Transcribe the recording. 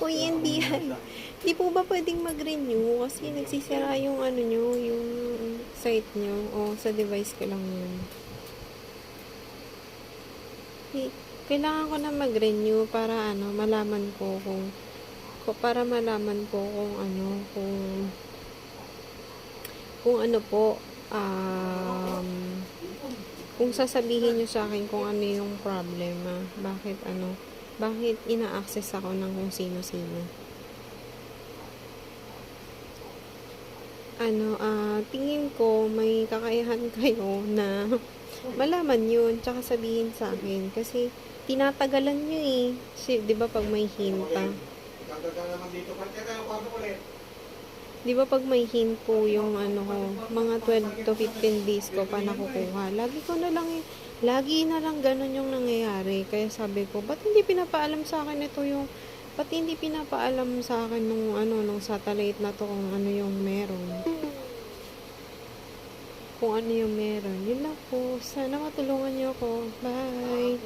Uy, NBI. Di po ba pwedeng mag-renew? Kasi nagsisira yung ano nyo, yung site nyo. O sa device ko lang yun. Kailangan ko na mag-renew para ano, malaman ko para malaman ko kung ano po, kung sasabihin nyo sa akin kung ano yung problema. Bakit ina-access ako ng kung sino-sino. Tingin ko may kakayahan kayo na malaman yun, tsaka sabihin sa akin. Kasi, tinatagalan nyo eh. Kasi, di ba pag may hinta? Di ba pag may hint po yung ano ko, mga 12 to 15 days ko pa nakukuha. Lagi na lang ganun yung nangyayari. Kaya sabi ko, ba't hindi pinapaalam sa akin ba't hindi pinapaalam sa akin nung satellite na to kung ano yung meron. Kung ano yung meron. Yun lang po. Sana matulungan niyo ako. Bye!